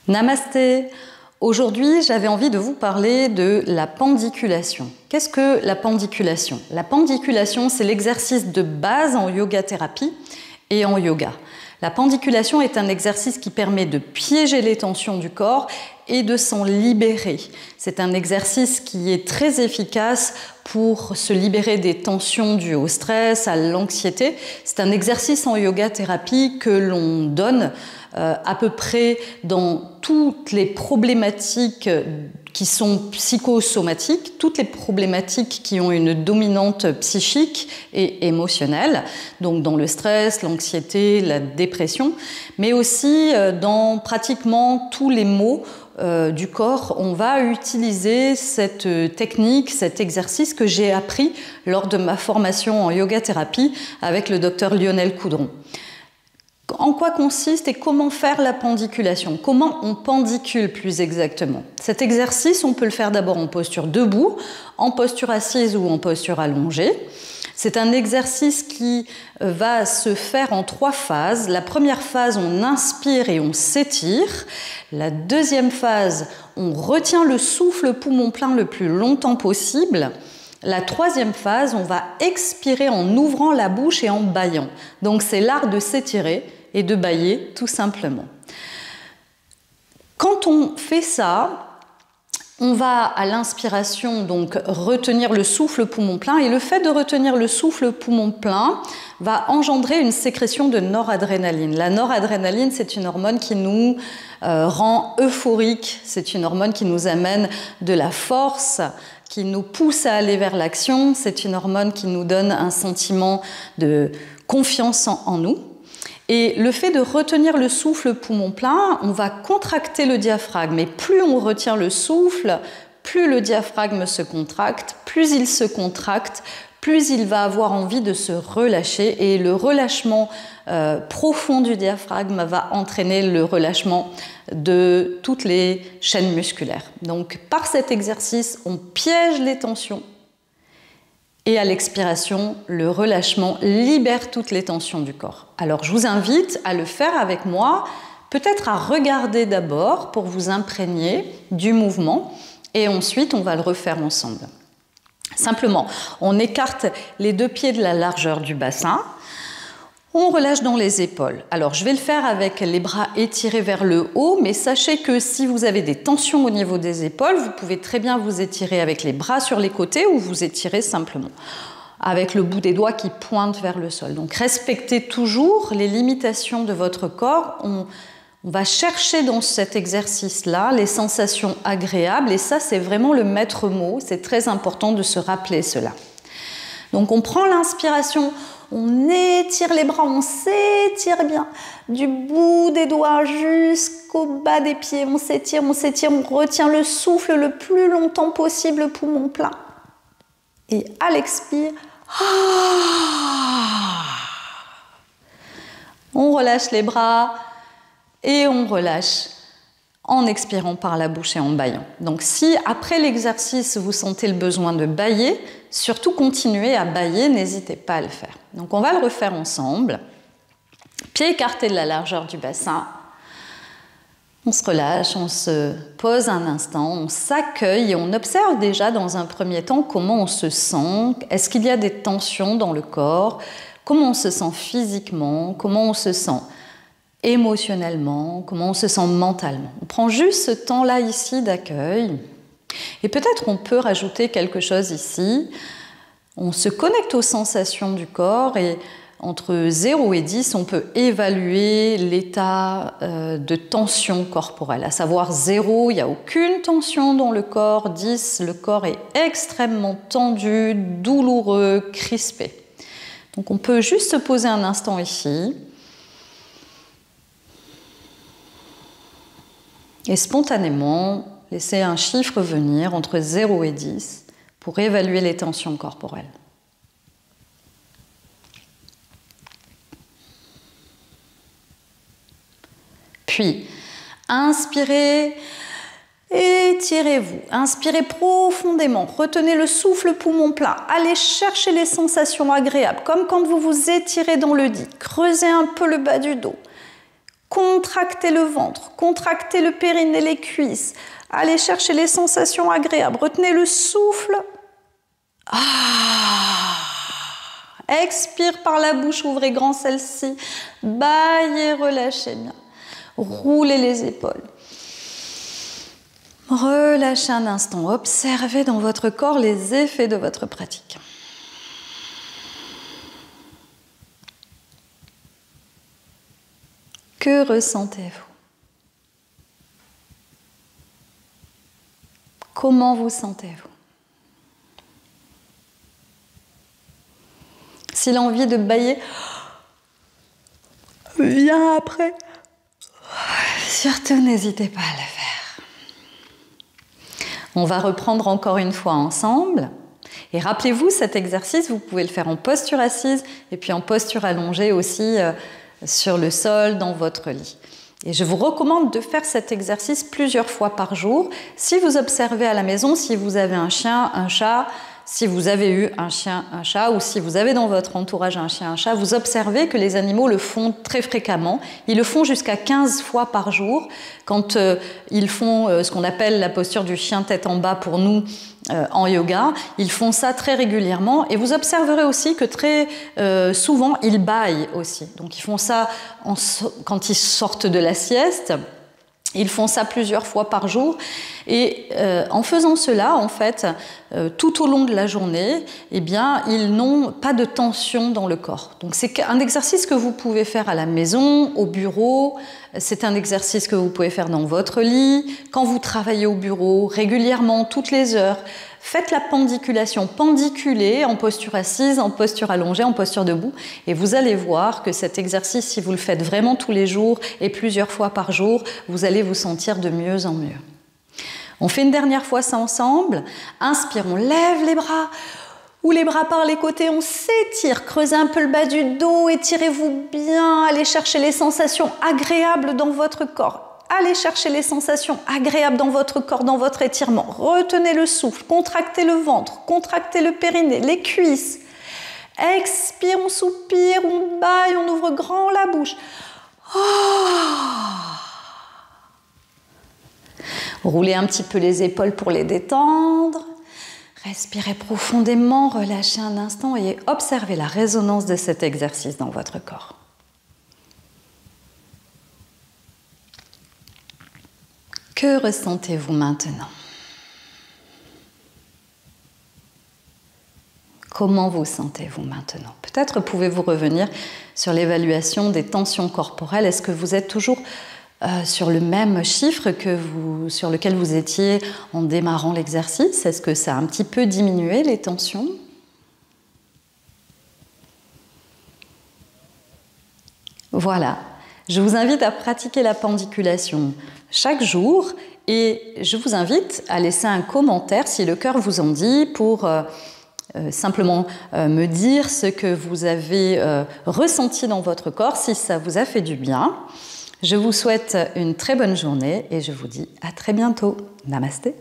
Namasté. Aujourd'hui, j'avais envie de vous parler de la pendiculation. Qu'est-ce que la pendiculation? La pendiculation, c'est l'exercice de base en yoga-thérapie et en yoga. La pendiculation est un exercice qui permet de piéger les tensions du corps et de s'en libérer. C'est un exercice qui est très efficace pour se libérer des tensions dues au stress, à l'anxiété. C'est un exercice en yoga-thérapie que l'on donne à peu près dans toutes les problématiques qui sont psychosomatiques, toutes les problématiques qui ont une dominante psychique et émotionnelle, donc dans le stress, l'anxiété, la dépression, mais aussi dans pratiquement tous les maux du corps. On va utiliser cette technique, cet exercice que j'ai appris lors de ma formation en yoga-thérapie avec le docteur Lionel Coudron. En quoi consiste et comment faire la pendiculation? Comment on pendicule plus exactement? Cet exercice, on peut le faire d'abord en posture debout, en posture assise ou en posture allongée. C'est un exercice qui va se faire en 3 phases. La première phase, on inspire et on s'étire. La deuxième phase, on retient le souffle poumon plein le plus longtemps possible. La troisième phase, on va expirer en ouvrant la bouche et en bâillant. Donc c'est l'art de s'étirer et de bâiller tout simplement. Quand on fait ça, on va à l'inspiration donc retenir le souffle poumon plein, et le fait de retenir le souffle poumon plein va engendrer une sécrétion de noradrénaline. La noradrénaline, c'est une hormone qui nous rend euphorique, c'est une hormone qui nous amène de la force, qui nous pousse à aller vers l'action, c'est une hormone qui nous donne un sentiment de confiance en nous. Et le fait de retenir le souffle poumon plein, on va contracter le diaphragme. Et plus on retient le souffle, plus le diaphragme se contracte, plus il se contracte, plus il va avoir envie de se relâcher. Et le relâchement profond du diaphragme va entraîner le relâchement de toutes les chaînes musculaires. Donc par cet exercice, on piège les tensions. Et à l'expiration, le relâchement libère toutes les tensions du corps. Alors je vous invite à le faire avec moi, peut-être à regarder d'abord pour vous imprégner du mouvement, et ensuite on va le refaire ensemble. Simplement, on écarte les 2 pieds de la largeur du bassin, on relâche dans les épaules. Alors je vais le faire avec les bras étirés vers le haut, mais sachez que si vous avez des tensions au niveau des épaules, vous pouvez très bien vous étirer avec les bras sur les côtés ou vous étirer simplement avec le bout des doigts qui pointe vers le sol. Donc respectez toujours les limitations de votre corps. On va chercher dans cet exercice-là les sensations agréables, et ça c'est vraiment le maître mot, c'est très important de se rappeler cela. Donc on prend l'inspiration, on étire les bras, on s'étire bien, du bout des doigts jusqu'au bas des pieds, on s'étire, on retient le souffle le plus longtemps possible, poumon plein. Et à l'expire, on relâche les bras et on relâche en expirant par la bouche et en bâillant. Donc si après l'exercice vous sentez le besoin de bâiller, surtout continuez à bâiller, n'hésitez pas à le faire. Donc on va le refaire ensemble. Pieds écartés de la largeur du bassin. On se relâche, on se pose un instant, on s'accueille et on observe déjà dans un premier temps comment on se sent. Est-ce qu'il y a des tensions dans le corps? Comment on se sent physiquement? Comment on se sent émotionnellement? Comment on se sent mentalement? On prend juste ce temps-là ici d'accueil. Et peut-être on peut rajouter quelque chose ici. On se connecte aux sensations du corps, et entre 0 et 10, on peut évaluer l'état de tension corporelle. À savoir 0, il n'y a aucune tension dans le corps. 10, le corps est extrêmement tendu, douloureux, crispé. Donc on peut juste se poser un instant ici. Et spontanément, laisser un chiffre venir entre 0 et 10 pour évaluer les tensions corporelles. Puis, inspirez, étirez-vous. Inspirez profondément, retenez le souffle poumon plein. Allez chercher les sensations agréables, comme quand vous vous étirez dans le lit. Creusez un peu le bas du dos. Contractez le ventre, contractez le périnée, les cuisses. Allez chercher les sensations agréables. Retenez le souffle. Expire par la bouche, ouvrez grand celle-ci. Baillez, relâchez bien. Roulez les épaules. Relâchez un instant. Observez dans votre corps les effets de votre pratique. Que ressentez-vous? Comment vous sentez-vous? Si l'envie de bâiller vient après, surtout n'hésitez pas à le faire. On va reprendre encore une fois ensemble. Et rappelez-vous, cet exercice, vous pouvez le faire en posture assise et puis en posture allongée aussi sur le sol, dans votre lit. Et je vous recommande de faire cet exercice plusieurs fois par jour. Si vous observez à la maison, si vous avez un chien, un chat, si vous avez eu un chien, un chat, ou si vous avez dans votre entourage un chien, un chat, vous observez que les animaux le font très fréquemment. Ils le font jusqu'à 15 fois par jour quand ils font ce qu'on appelle la posture du chien tête en bas pour nous en yoga. Ils font ça très régulièrement et vous observerez aussi que très souvent, ils bâillent aussi. Donc ils font ça quand ils sortent de la sieste. Ils font ça plusieurs fois par jour et en faisant cela, en fait, tout au long de la journée, eh bien, ils n'ont pas de tension dans le corps. Donc c'est un exercice que vous pouvez faire à la maison, au bureau, c'est un exercice que vous pouvez faire dans votre lit, quand vous travaillez au bureau, régulièrement, toutes les heures. Faites la pendiculation, pendiculez en posture assise, en posture allongée, en posture debout et vous allez voir que cet exercice, si vous le faites vraiment tous les jours et plusieurs fois par jour, vous allez vous sentir de mieux en mieux. On fait une dernière fois ça ensemble. Inspire, on lève les bras ou les bras par les côtés, on s'étire, creusez un peu le bas du dos, étirez-vous bien, allez chercher les sensations agréables dans votre corps. Allez chercher les sensations agréables dans votre corps, dans votre étirement. Retenez le souffle, contractez le ventre, contractez le périnée, les cuisses. Expire, on soupire, on bâille, on ouvre grand la bouche. Roulez un petit peu les épaules pour les détendre. Respirez profondément, relâchez un instant et observez la résonance de cet exercice dans votre corps. Que ressentez-vous maintenant? Comment vous sentez-vous maintenant? Peut-être pouvez-vous revenir sur l'évaluation des tensions corporelles. Est-ce que vous êtes toujours sur le même chiffre sur lequel vous étiez en démarrant l'exercice? Est-ce que ça a un petit peu diminué les tensions? Voilà. Je vous invite à pratiquer la pendiculation chaque jour et je vous invite à laisser un commentaire si le cœur vous en dit pour simplement me dire ce que vous avez ressenti dans votre corps, si ça vous a fait du bien. Je vous souhaite une très bonne journée et je vous dis à très bientôt. Namasté.